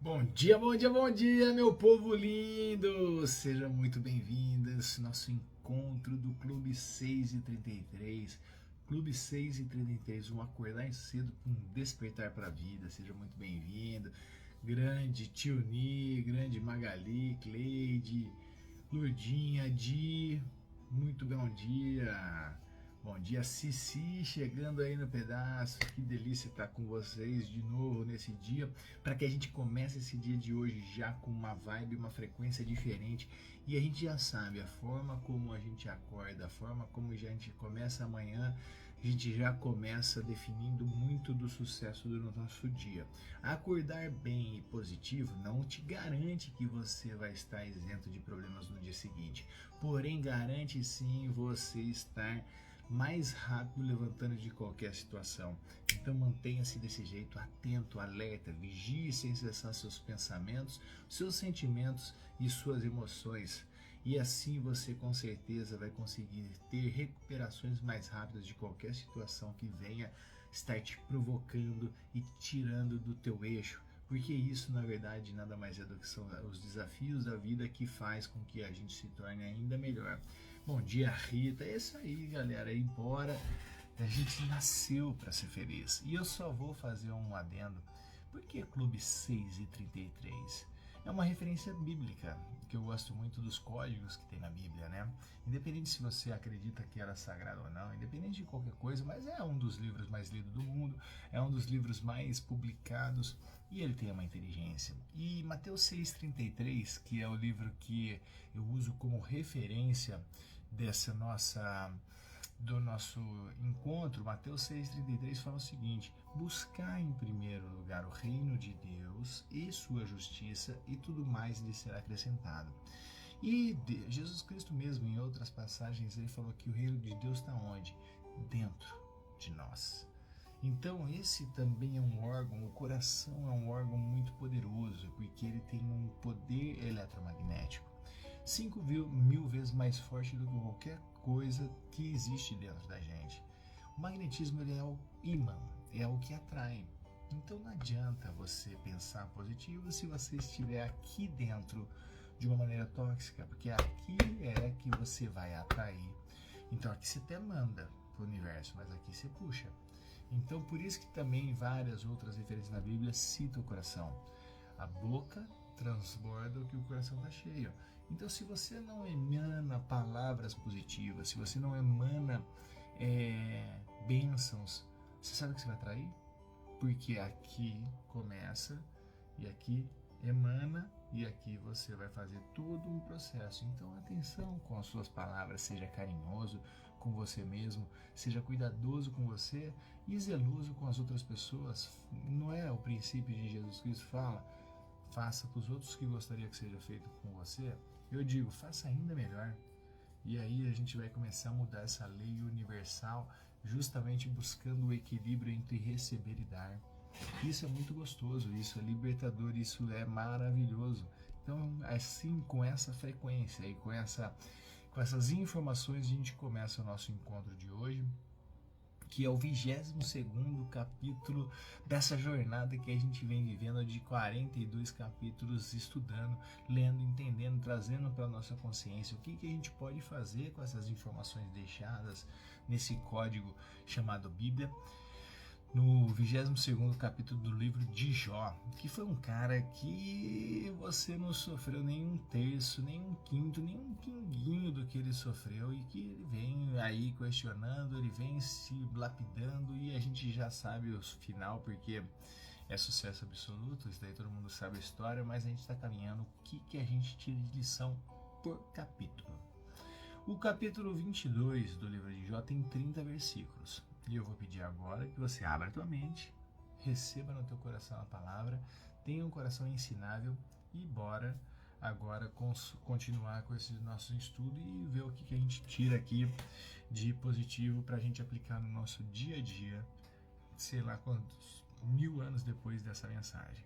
Bom dia, bom dia, bom dia, meu povo lindo! Sejam muito bem-vindos ao nosso encontro do Clube 6:33. Clube 6:33, um acordar cedo para um despertar para a vida. Seja muito bem-vindo. Grande Tio Ni, grande Magali, Cleide, Lurdinha, Di, muito bom dia. Bom dia, Cici, chegando aí no pedaço. Que delícia estar com vocês de novo nesse dia, para que a gente comece esse dia de hoje já com uma vibe, uma frequência diferente. E a gente já sabe, a forma como a gente acorda, a forma como a gente começa amanhã, a gente já começa definindo muito do sucesso do nosso dia. Acordar bem e positivo não te garante que você vai estar isento de problemas no dia seguinte, porém garante sim você estar mais rápido levantando de qualquer situação. Então mantenha-se desse jeito, atento, alerta, vigie sem cessar seus pensamentos, seus sentimentos e suas emoções. E assim você com certeza vai conseguir ter recuperações mais rápidas de qualquer situação que venha estar te provocando e tirando do teu eixo. Porque isso, na verdade, nada mais é do que são os desafios da vida que faz com que a gente se torne ainda melhor. Bom dia, Rita. É isso aí, galera. Embora a gente nasceu para ser feliz. E eu só vou fazer um adendo. Por que Clube 6:33? É uma referência bíblica, que eu gosto muito dos códigos que tem na Bíblia, né? Independente se você acredita que era sagrado ou não, independente de qualquer coisa, mas é um dos livros mais lidos do mundo, é um dos livros mais publicados e ele tem uma inteligência. E Mateus 6:33, que é o livro que eu uso como referência dessa do nosso encontro, Mateus 6:33 fala o seguinte: buscar em primeiro lugar o reino de Deus e sua justiça, e tudo mais lhe será acrescentado. E Jesus Cristo mesmo, em outras passagens, ele falou que o reino de Deus está onde? Dentro de nós. Então esse também é um órgão, o coração é um órgão muito poderoso, porque ele tem um poder eletromagnético 5.000 vezes mais forte do que qualquer coisa que existe dentro da gente. O magnetismo ele é o ímã, é o que atrai. Então não adianta você pensar positivo se você estiver aqui dentro de uma maneira tóxica, porque aqui é que você vai atrair. Então aqui você até manda para o universo, mas aqui você puxa. Então por isso que também várias outras referências na Bíblia citam o coração. A boca transborda o que o coração está cheio. Então, se você não emana palavras positivas, se você não emana bênçãos, você sabe o que você vai atrair? Porque aqui começa e aqui emana e aqui você vai fazer todo um processo. Então, atenção com as suas palavras, seja carinhoso com você mesmo, seja cuidadoso com você e zeloso com as outras pessoas. Não é o princípio de Jesus Cristo fala? Faça para os outros que gostaria que seja feito com você. Eu digo, faça ainda melhor. E aí a gente vai começar a mudar essa lei universal, justamente buscando o equilíbrio entre receber e dar. Isso é muito gostoso, isso é libertador, isso é maravilhoso. Então, assim, com essa frequência e com essas informações, a gente começa o nosso encontro de hoje, que é o 22º capítulo dessa jornada que a gente vem vivendo de 42 capítulos, estudando, lendo, entendendo, trazendo para a nossa consciência o que a gente pode fazer com essas informações deixadas nesse código chamado Bíblia, no 22º capítulo do livro de Jó, que foi um cara que você não sofreu nem um terço, nem um quinto, nem um pinguinho do que ele sofreu, e que ele vem aí questionando, ele vem se lapidando, e a gente já sabe o final, porque é sucesso absoluto, isso daí todo mundo sabe a história, mas a gente está caminhando o que a gente tira de lição por capítulo. O capítulo 22 do livro de Jó tem 30 versículos. E eu vou pedir agora que você abra a tua mente, receba no teu coração a palavra, tenha um coração ensinável e bora agora continuar com esse nosso estudo e ver o que a gente tira aqui de positivo para a gente aplicar no nosso dia a dia, sei lá quantos 1000 anos depois dessa mensagem.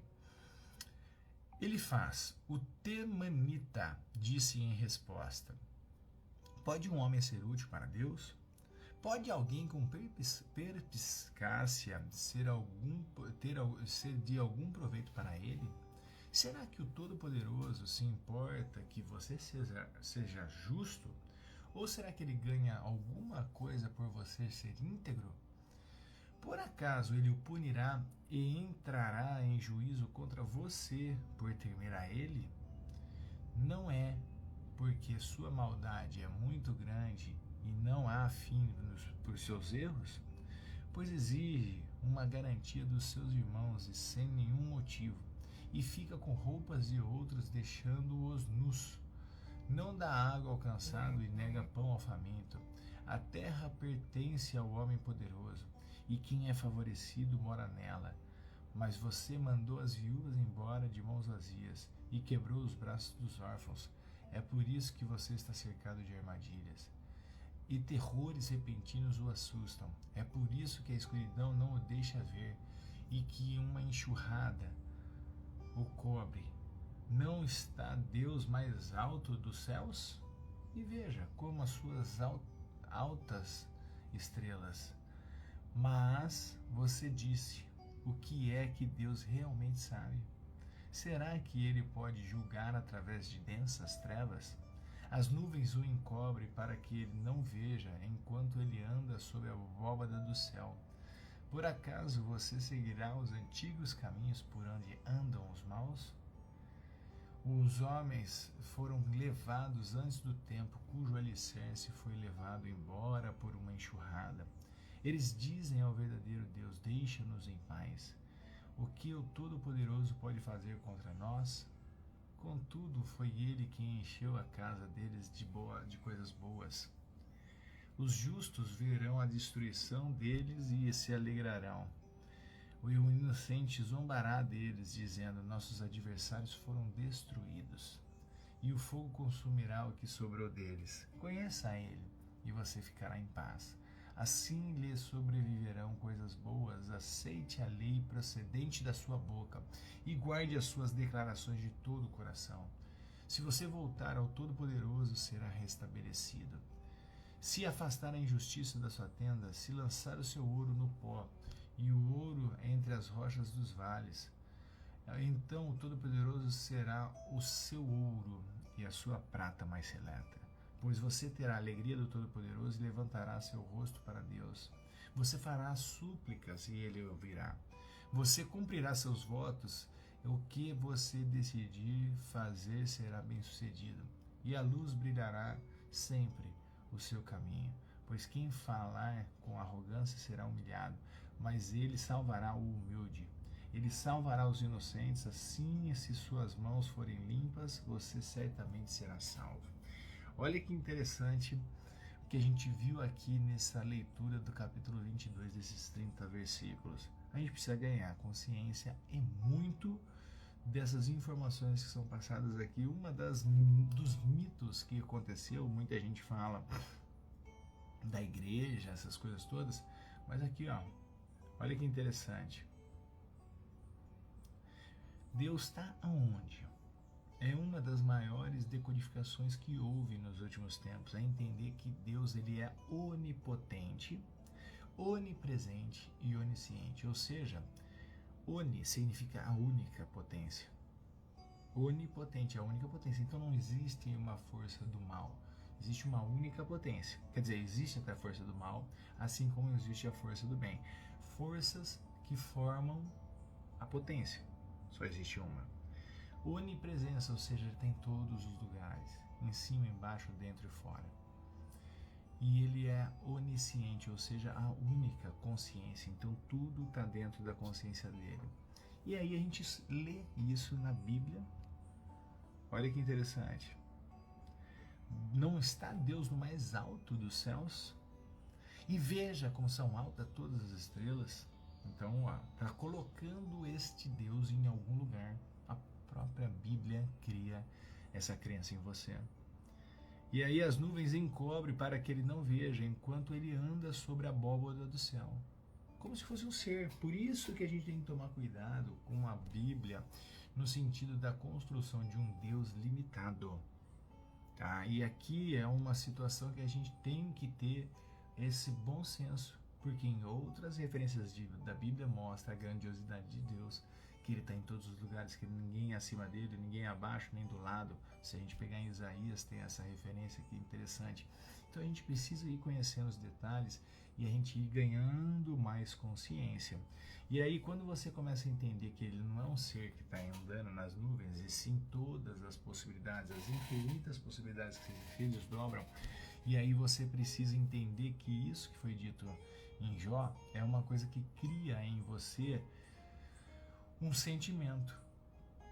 Ele faz: o Temanita disse em resposta: pode um homem ser útil para Deus? Pode alguém com perspicácia ser de algum proveito para ele? Será que o Todo-Poderoso se importa que você seja justo? Ou será que ele ganha alguma coisa por você ser íntegro? Por acaso ele o punirá e entrará em juízo contra você por temer a ele? Não é porque sua maldade é muito grande e não há fim por seus erros? Pois exige uma garantia dos seus irmãos e sem nenhum motivo, e fica com roupas de outros, deixando-os nus. Não dá água ao cansado e nega pão ao faminto. A terra pertence ao homem poderoso, e quem é favorecido mora nela. Mas você mandou as viúvas embora de mãos vazias e quebrou os braços dos órfãos. É por isso que você está cercado de armadilhas. E terrores repentinos o assustam. É por isso que a escuridão não o deixa ver e que uma enxurrada o cobre. Não está Deus mais alto dos céus? E veja como as suas altas estrelas. Mas você disse, o que é que Deus realmente sabe? Será que ele pode julgar através de densas trevas? As nuvens o encobrem para que ele não veja enquanto ele anda sob a abóbada do céu. Por acaso você seguirá os antigos caminhos por onde andam os maus? Os homens foram levados antes do tempo, cujo alicerce foi levado embora por uma enxurrada. Eles dizem ao verdadeiro Deus, deixa-nos em paz. O que o Todo-Poderoso pode fazer contra nós? Contudo, foi ele quem encheu a casa deles de coisas boas. Os justos verão a destruição deles e se alegrarão. O inocente zombará deles, dizendo, nossos adversários foram destruídos. E o fogo consumirá o que sobrou deles. Conheça a ele, e você ficará em paz. Assim lhe sobreviverão coisas boas, aceite a lei procedente da sua boca e guarde as suas declarações de todo o coração. Se você voltar ao Todo-Poderoso, será restabelecido. Se afastar a injustiça da sua tenda, se lançar o seu ouro no pó e o ouro entre as rochas dos vales, então o Todo-Poderoso será o seu ouro e a sua prata mais seleta. Pois você terá a alegria do Todo-Poderoso e levantará seu rosto para Deus. Você fará súplicas e ele ouvirá. Você cumprirá seus votos, o que você decidir fazer será bem-sucedido. E a luz brilhará sempre o seu caminho. Pois quem falar com arrogância será humilhado, mas ele salvará o humilde. Ele salvará os inocentes, assim, se suas mãos forem limpas, você certamente será salvo. Olha que interessante o que a gente viu aqui nessa leitura do capítulo 22, desses 30 versículos. A gente precisa ganhar consciência e muito dessas informações que são passadas aqui. Dos mitos que aconteceu, muita gente fala da igreja, essas coisas todas, mas aqui, ó, olha que interessante. Deus está aonde? É uma das maiores decodificações que houve nos últimos tempos, é entender que Deus ele é onipotente, onipresente e onisciente, ou seja, oni significa a única potência, onipotente é a única potência, então não existe uma força do mal, existe uma única potência, quer dizer, existe até a força do mal, assim como existe a força do bem, forças que formam a potência, só existe uma. Onipresença, ou seja, ele tem em todos os lugares, em cima, embaixo, dentro e fora. E ele é onisciente, ou seja, a única consciência, então tudo está dentro da consciência dele. E aí a gente lê isso na Bíblia, olha que interessante. Não está Deus no mais alto dos céus? E veja como são altas todas as estrelas. Então, está colocando este Deus em algum lugar. A própria Bíblia cria essa crença em você. E aí as nuvens encobrem para que ele não veja, enquanto ele anda sobre a abóbada do céu. Como se fosse um ser. Por isso que a gente tem que tomar cuidado com a Bíblia, no sentido da construção de um Deus limitado. Tá? E aqui é uma situação que a gente tem que ter esse bom senso, porque em outras referências da Bíblia mostra a grandiosidade de Deus que ele está em todos os lugares, que ninguém é acima dele, ninguém é abaixo, nem do lado. Se a gente pegar em Isaías, tem essa referência aqui interessante. Então a gente precisa ir conhecendo os detalhes e a gente ir ganhando mais consciência. E aí quando você começa a entender que ele não é um ser que está andando nas nuvens, e sim todas as possibilidades, as infinitas possibilidades que eles dobram, e aí você precisa entender que isso que foi dito em Jó é uma coisa que cria em você um sentimento.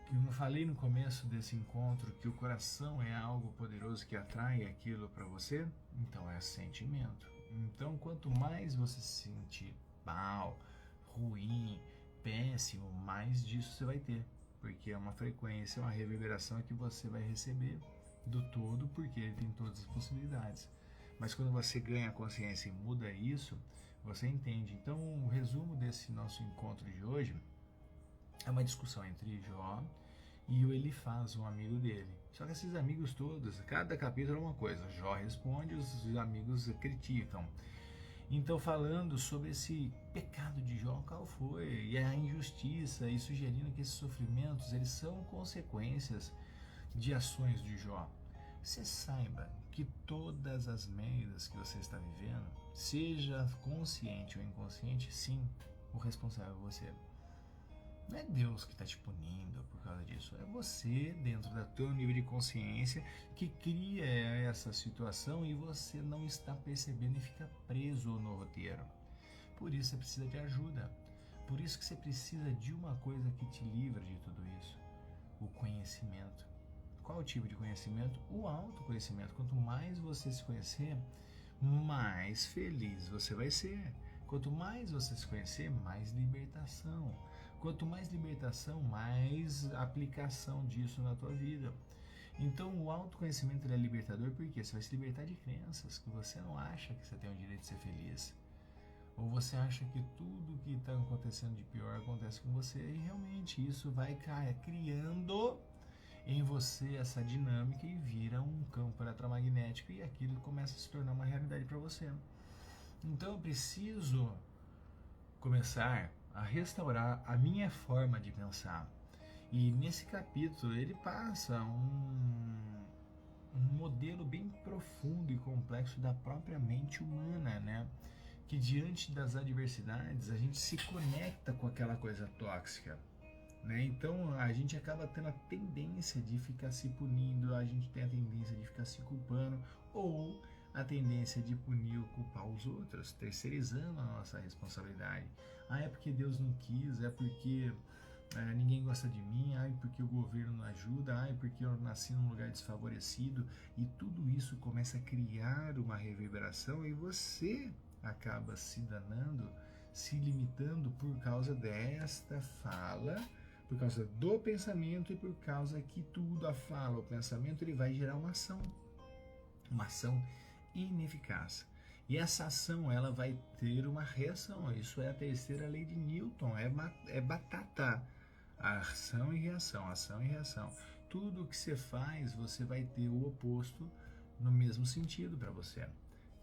Como eu falei no começo desse encontro, que o coração é algo poderoso que atrai aquilo para você, então é sentimento. Então, quanto mais você se sentir mal, ruim, péssimo, mais disso você vai ter, porque é uma frequência, uma reverberação que você vai receber do todo, porque ele tem todas as possibilidades. Mas quando você ganha consciência e muda isso, você entende. Então, o resumo desse nosso encontro de hoje é uma discussão entre Jó e o Elifaz, um amigo dele. Só que esses amigos todos, cada capítulo é uma coisa. Jó responde, os amigos criticam. Então, falando sobre esse pecado de Jó, qual foi? E a injustiça, e sugerindo que esses sofrimentos, eles são consequências de ações de Jó. Você saiba que todas as merdas que você está vivendo, seja consciente ou inconsciente, sim, o responsável é você. Não é Deus que está te punindo por causa disso, é você, dentro do teu nível de consciência, que cria essa situação e você não está percebendo e fica preso no roteiro. Por isso você precisa de ajuda, por isso que você precisa de uma coisa que te livra de tudo isso, o conhecimento. Qual o tipo de conhecimento? O autoconhecimento. Quanto mais você se conhecer, mais feliz você vai ser. Quanto mais você se conhecer, mais libertação. Quanto mais libertação, mais aplicação disso na tua vida. Então o autoconhecimento é libertador porque você vai se libertar de crenças que você não acha que você tem o direito de ser feliz. Ou você acha que tudo que está acontecendo de pior acontece com você e realmente isso vai criando em você essa dinâmica e vira um campo eletromagnético e aquilo começa a se tornar uma realidade para você. Então eu preciso começar a restaurar a minha forma de pensar. E nesse capítulo ele passa um modelo bem profundo e complexo da própria mente humana, né? Que diante das adversidades a gente se conecta com aquela coisa tóxica, né? Então a gente acaba tendo a tendência de ficar se punindo, a gente tem a tendência de ficar se culpando ou a tendência de punir ou culpar os outros, terceirizando a nossa responsabilidade. É porque Deus não quis, é porque ninguém gosta de mim, é porque o governo não ajuda, é porque eu nasci num lugar desfavorecido, e tudo isso começa a criar uma reverberação e você acaba se danando, se limitando por causa desta fala, por causa do pensamento e por causa que tudo, a fala, o pensamento, ele vai gerar uma ação ineficaz. E essa ação, ela vai ter uma reação. Isso é a terceira lei de Newton, é batata. A ação e reação, ação e reação. Tudo que você faz, você vai ter o oposto no mesmo sentido para você.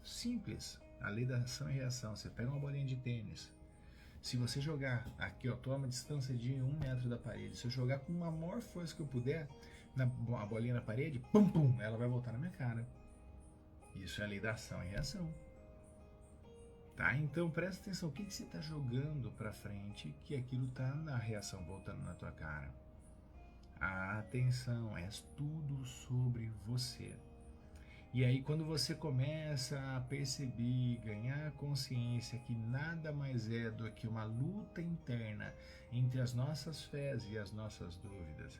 Simples, a lei da ação e reação. Você pega uma bolinha de tênis, se você jogar aqui, ó, toma uma distância de 1 metro da parede, se eu jogar com a maior força que eu puder, a bolinha na parede, pum, pum, ela vai voltar na minha cara. Isso é a lei da ação e reação. Tá? Então presta atenção, o que você está jogando para frente que aquilo está na reação voltando na tua cara. Atenção, é tudo sobre você. E aí quando você começa a perceber, ganhar consciência que nada mais é do que uma luta interna entre as nossas fés e as nossas dúvidas,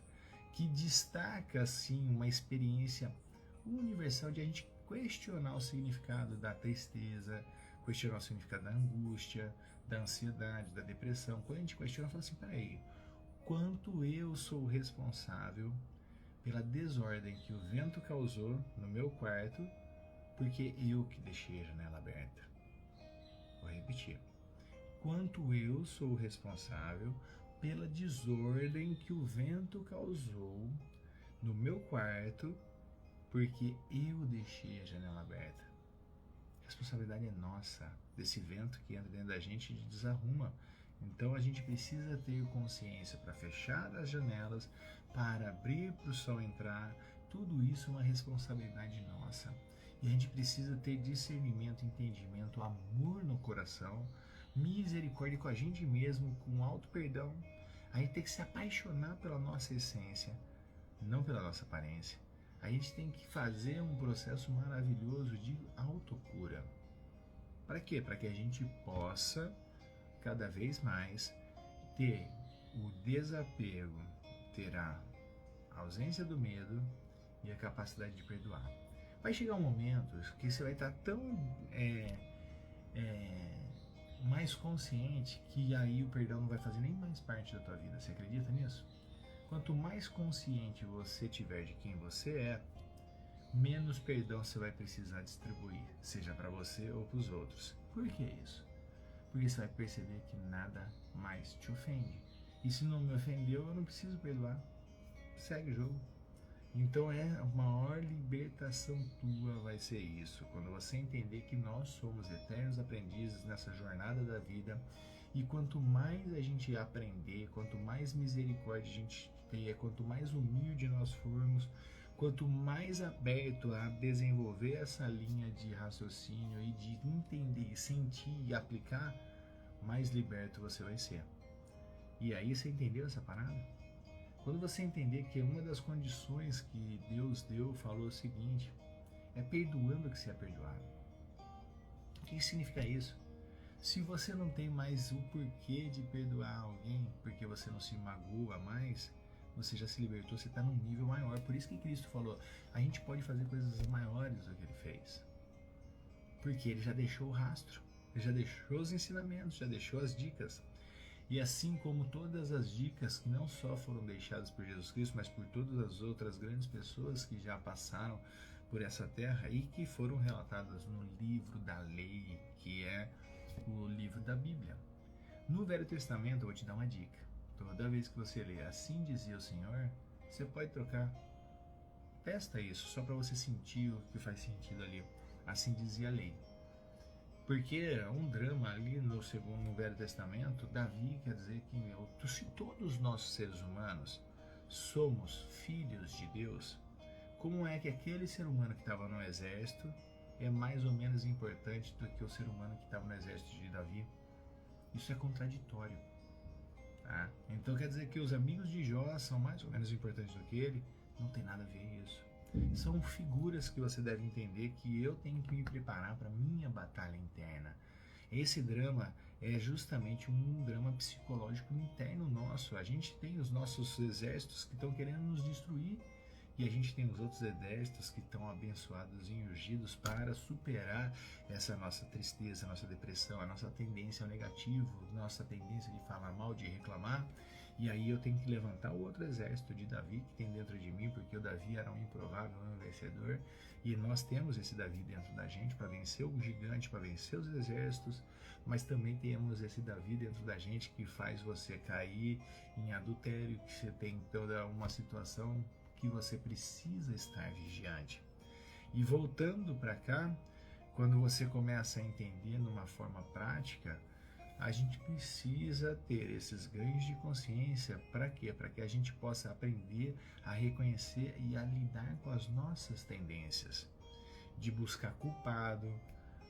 que destaca sim uma experiência universal de a gente questionar o significado da tristeza, questionar o significado da angústia, da ansiedade, da depressão. Quando a gente questiona, fala assim, peraí, quanto eu sou responsável pela desordem que o vento causou no meu quarto, porque eu que deixei a janela aberta. Vou repetir. Quanto eu sou responsável pela desordem que o vento causou no meu quarto, porque eu deixei a janela aberta. A responsabilidade é nossa, desse vento que entra dentro da gente e desarruma. Então a gente precisa ter consciência para fechar as janelas, para abrir para o sol entrar. Tudo isso é uma responsabilidade nossa. E a gente precisa ter discernimento, entendimento, amor no coração, misericórdia com a gente mesmo, com auto perdão. A gente tem que se apaixonar pela nossa essência, não pela nossa aparência. A gente tem que fazer um processo maravilhoso de autocura. Para quê? Para que a gente possa cada vez mais ter o desapego, ter a ausência do medo e a capacidade de perdoar. Vai chegar um momento que você vai estar tão mais consciente que aí o perdão não vai fazer nem mais parte da tua vida. Você acredita nisso? Quanto mais consciente você tiver de quem você é, menos perdão você vai precisar distribuir, seja para você ou para os outros. Por que isso? Porque você vai perceber que nada mais te ofende. E se não me ofendeu, eu não preciso perdoar. Segue o jogo. Então a maior libertação tua vai ser isso, quando você entender que nós somos eternos aprendizes nessa jornada da vida, e quanto mais a gente aprender, quanto mais misericórdia a gente ter, quanto mais humilde nós formos, quanto mais aberto a desenvolver essa linha de raciocínio e de entender, sentir e aplicar, mais liberto você vai ser. E aí, você entendeu essa parada? Quando você entender que uma das condições que Deus deu, falou o seguinte: é perdoando que se é perdoado. O que significa isso? Se você não tem mais o porquê de perdoar alguém, porque você não se magoa mais, você já se libertou, você está num nível maior. Por isso que Cristo falou: a gente pode fazer coisas maiores do que ele fez. Porque ele já deixou o rastro, ele já deixou os ensinamentos, já deixou as dicas. E assim como todas as dicas que não só foram deixadas por Jesus Cristo, mas por todas as outras grandes pessoas que já passaram por essa terra e que foram relatadas no livro da lei, que é o livro da Bíblia. No Velho Testamento, eu vou te dar uma dica. Toda vez que você ler "Assim dizia o Senhor", você pode trocar. Testa isso, só para você sentir o que faz sentido ali. Assim dizia a lei. Porque um drama ali no Velho Testamento, Davi quer dizer que se todos nós seres humanos somos filhos de Deus, como é que aquele ser humano que estava no exército é mais ou menos importante do que o ser humano que estava no exército de Davi? Isso é contraditório. Tá? Então quer dizer que os amigos de Jó são mais ou menos importantes do que ele? Não tem nada a ver isso. São figuras que você deve entender que eu tenho que me preparar para minha batalha interna. Esse drama é justamente um drama psicológico interno nosso. A gente tem os nossos exércitos que estão querendo nos destruir, e a gente tem os outros exércitos que estão abençoados e ungidos para superar essa nossa tristeza, nossa depressão, a nossa tendência ao negativo, nossa tendência de falar mal, de reclamar. E aí eu tenho que levantar o outro exército de Davi que tem dentro de mim, porque o Davi era um improvável, um vencedor. E nós temos esse Davi dentro da gente para vencer o gigante, para vencer os exércitos. Mas também temos esse Davi dentro da gente que faz você cair em adultério, que você tem toda uma situação que você precisa estar vigiante. E voltando para cá, quando você começa a entender numa forma prática, a gente precisa ter esses ganhos de consciência. Para quê? Para que a gente possa aprender a reconhecer e a lidar com as nossas tendências de buscar culpado,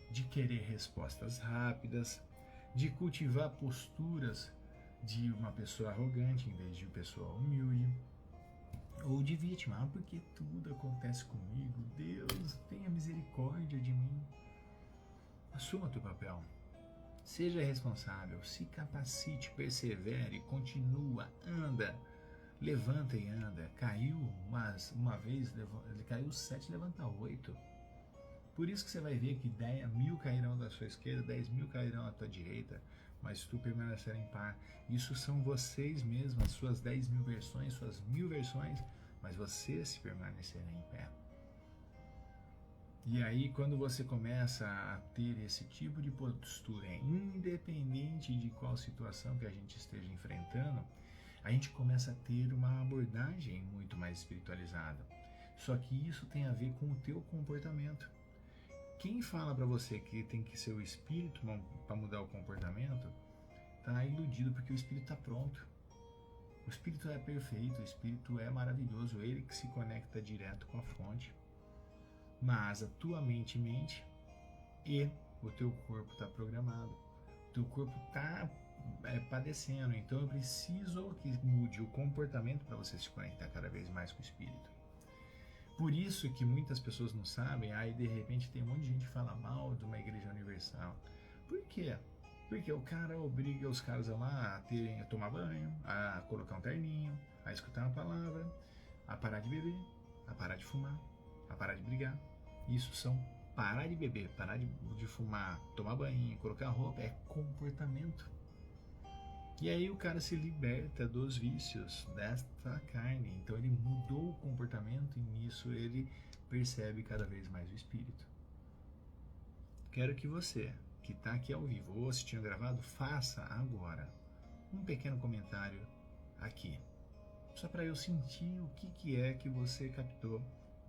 de querer respostas rápidas, de cultivar posturas de uma pessoa arrogante em vez de uma pessoa humilde, ou de vítima. Porque tudo acontece comigo, Deus, tenha misericórdia de mim. Assuma teu papel. Seja responsável, se capacite, persevere, continua, anda, levanta e anda. Caiu uma vez, ele caiu 7, levanta 8. Por isso que você vai ver que 10.000 cairão da sua esquerda, 10.000 cairão à tua direita, mas tu permanecerá em paz. Isso são vocês mesmos, as suas 10.000 versões, suas 1.000 versões, mas você se permanecerá em pé. E aí, quando você começa a ter esse tipo de postura, independente de qual situação que a gente esteja enfrentando, a gente começa a ter uma abordagem muito mais espiritualizada. Só que isso tem a ver com o teu comportamento. Quem fala para você que tem que ser o espírito para mudar o comportamento está iludido, porque o espírito está pronto. O espírito é perfeito, o espírito é maravilhoso, ele que se conecta direto com a fonte. Mas a tua mente mente e o teu corpo está programado. O teu corpo está padecendo, então eu preciso que mude o comportamento para você se conectar cada vez mais com o espírito. Por isso que muitas pessoas não sabem, aí de repente tem um monte de gente que fala mal de uma igreja universal. Por quê? Porque o cara obriga os caras a lá a tomar banho, a colocar um terninho, a escutar uma palavra, a parar de beber, a parar de fumar, a parar de brigar. Isso são parar de beber, parar de fumar, tomar banho, colocar roupa, é comportamento. E aí o cara se liberta dos vícios desta carne. Então ele mudou o comportamento e nisso ele percebe cada vez mais o espírito. Quero que você, que está aqui ao vivo ou assistindo gravado, faça agora um pequeno comentário aqui. Só para eu sentir o que é que você captou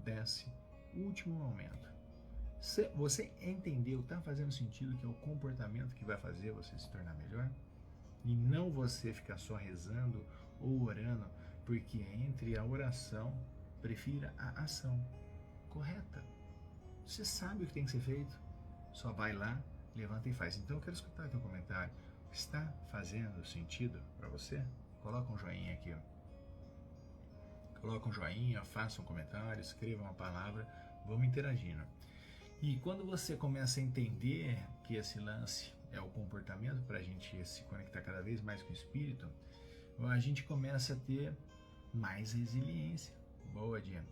desse último momento. Você entendeu, está fazendo sentido que é o comportamento que vai fazer você se tornar melhor? E não você ficar só rezando ou orando, porque entre a oração, prefira a ação correta. Você sabe o que tem que ser feito, só vai lá, levanta e faz. Então eu quero escutar teu comentário. Está fazendo sentido para você? Coloca um joinha aqui. Coloca um joinha, faça um comentário, escreva uma palavra, vamos interagindo. E quando você começa a entender que esse lance é o comportamento para a gente se conectar cada vez mais com o espírito, a gente começa a ter mais resiliência. Boa, Dia.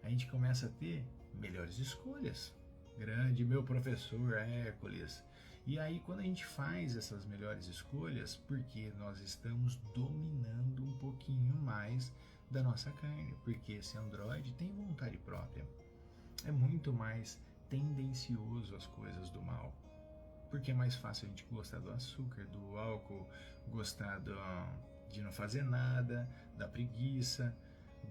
A gente começa a ter melhores escolhas. Grande meu professor Hércules. E aí quando a gente faz essas melhores escolhas, porque nós estamos dominando um pouquinho mais da nossa carne, porque esse androide tem vontade própria. É muito mais tendencioso às coisas do mal. Porque é mais fácil a gente gostar do açúcar, do álcool, gostar de não fazer nada, da preguiça,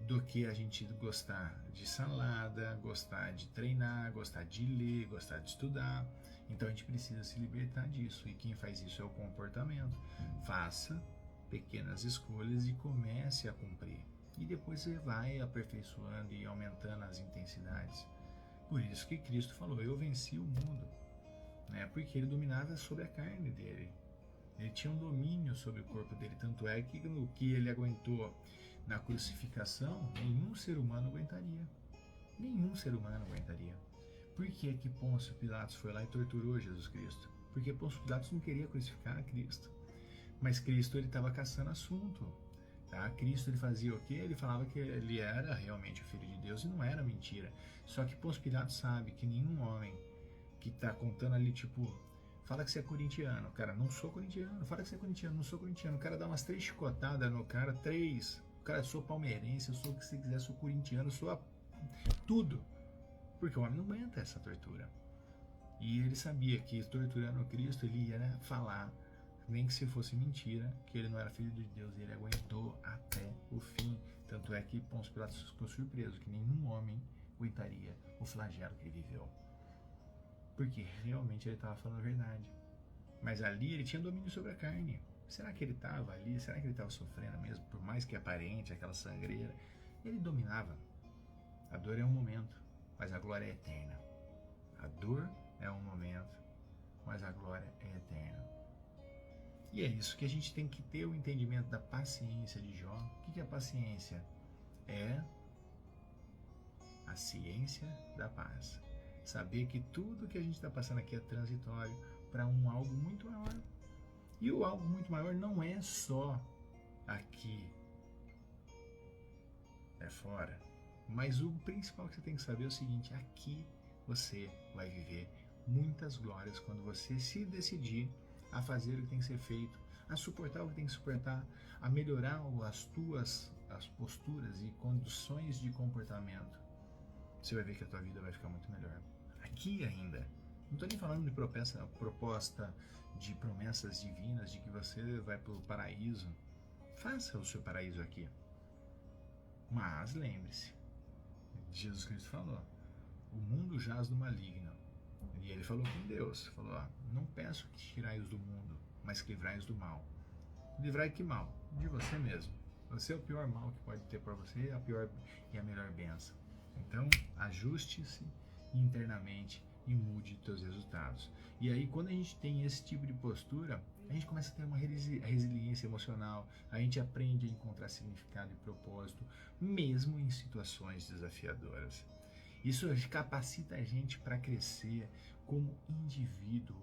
do que a gente gostar de salada, gostar de treinar, gostar de ler, gostar de estudar. Então a gente precisa se libertar disso, e quem faz isso é o comportamento. Faça pequenas escolhas e comece a cumprir. E depois você vai aperfeiçoando e aumentando as intensidades. Por isso que Cristo falou, eu venci o mundo. Porque ele dominava sobre a carne dele. Ele tinha um domínio sobre o corpo dele, tanto é que no que ele aguentou na crucificação, nenhum ser humano aguentaria. Nenhum ser humano aguentaria. Por que que Pôncio Pilatos foi lá e torturou Jesus Cristo? Porque Pôncio Pilatos não queria crucificar Cristo. Mas Cristo ele estava caçando assunto. Tá? Cristo ele fazia o quê? Ele falava que ele era realmente o Filho de Deus e não era mentira. Só que Pôncio Pilatos sabe que nenhum homem que tá contando ali, tipo, fala que você é corintiano, cara, não sou corintiano, fala que você é corintiano, não sou corintiano, o cara dá umas 3 chicotadas no cara, 3, o cara, eu sou palmeirense, eu sou o que você quiser, sou corintiano, eu sou tudo, porque o homem não aguenta essa tortura. E ele sabia que torturando Cristo, ele ia falar, nem que se fosse mentira, que ele não era filho de Deus, e ele aguentou até o fim. Tanto é que Pôncio Pilatos ficou surpreso, que nenhum homem aguentaria o flagelo que ele viveu. Porque realmente ele estava falando a verdade. Mas ali ele tinha domínio sobre a carne. Será que ele estava ali? Será que ele estava sofrendo mesmo? Por mais que aparente, aquela sangreira. Ele dominava. A dor é um momento, mas a glória é eterna. A dor é um momento, mas a glória é eterna. E é isso que a gente tem que ter o entendimento da paciência de Jó. O que é a paciência? É a ciência da paz. Saber que tudo que a gente está passando aqui é transitório para algo muito maior. E o algo muito maior não é só aqui, é fora. Mas o principal que você tem que saber é o seguinte, aqui você vai viver muitas glórias quando você se decidir a fazer o que tem que ser feito, a suportar o que tem que suportar, a melhorar as posturas e condições de comportamento. Você vai ver que a tua vida vai ficar muito melhor. Aqui ainda. Não estou nem falando de proposta de promessas divinas de que você vai para o paraíso. Faça o seu paraíso aqui. Mas lembre-se, Jesus Cristo falou, o mundo jaz do maligno. E ele falou com Deus, falou, não peço que tirais do mundo, mas que livrais do mal. Livrai que mal? De você mesmo. Você é o pior mal que pode ter para você, a pior e a melhor bênção. Então, ajuste-se internamente e mude seus resultados. E aí, quando a gente tem esse tipo de postura, a gente começa a ter uma resiliência emocional, a gente aprende a encontrar significado e propósito, mesmo em situações desafiadoras. Isso capacita a gente para crescer como indivíduo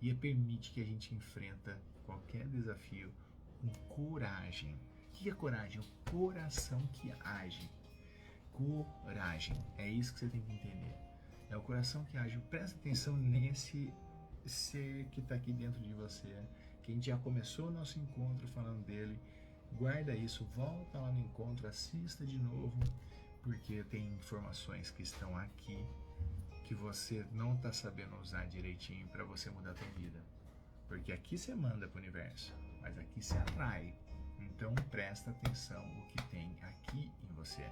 e permite que a gente enfrenta qualquer desafio com coragem. O que é coragem? O coração que age. Coragem. É isso que você tem que entender. É o coração que age. Presta atenção nesse ser que está aqui dentro de você, que a gente já começou o nosso encontro falando dele. Guarda isso, volta lá no encontro, assista de novo, porque tem informações que estão aqui que você não está sabendo usar direitinho para você mudar a sua vida. Porque aqui você manda para o universo, mas aqui você atrai. Então presta atenção no que tem aqui em você.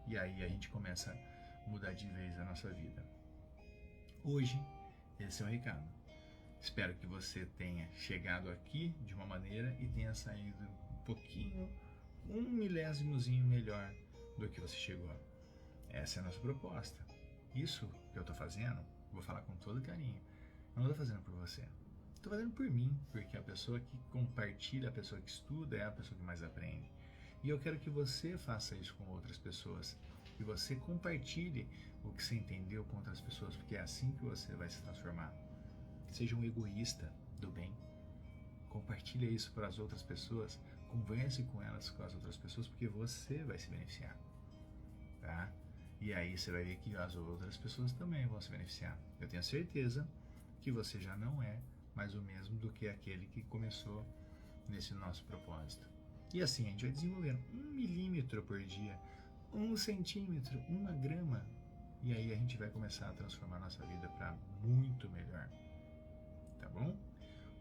E aí a gente começa a mudar de vez a nossa vida. Hoje, esse é o recado. Espero que você tenha chegado aqui de uma maneira e tenha saído um pouquinho, um milésimozinho melhor do que você chegou. Essa é a nossa proposta. Isso que eu estou fazendo, vou falar com todo carinho, eu não estou fazendo por você. Estou fazendo por mim, porque a pessoa que compartilha, a pessoa que estuda é a pessoa que mais aprende. E eu quero que você faça isso com outras pessoas, que você compartilhe o que você entendeu com outras pessoas, porque é assim que você vai se transformar. Seja um egoísta do bem. Compartilhe isso para as outras pessoas, converse com elas, com as outras pessoas, porque você vai se beneficiar, tá? E aí você vai ver que as outras pessoas também vão se beneficiar. Eu tenho certeza que você já não é mais o mesmo do que aquele que começou nesse nosso propósito. E assim a gente vai desenvolvendo 1 milímetro por dia, 1 centímetro, 1 grama. E aí a gente vai começar a transformar a nossa vida para muito melhor. Tá bom?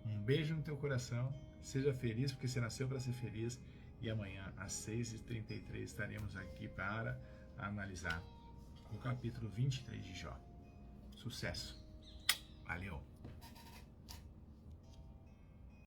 Um beijo no teu coração. Seja feliz porque você nasceu para ser feliz. E amanhã às 6h33 estaremos aqui para analisar o capítulo 23 de Jó. Sucesso! Valeu!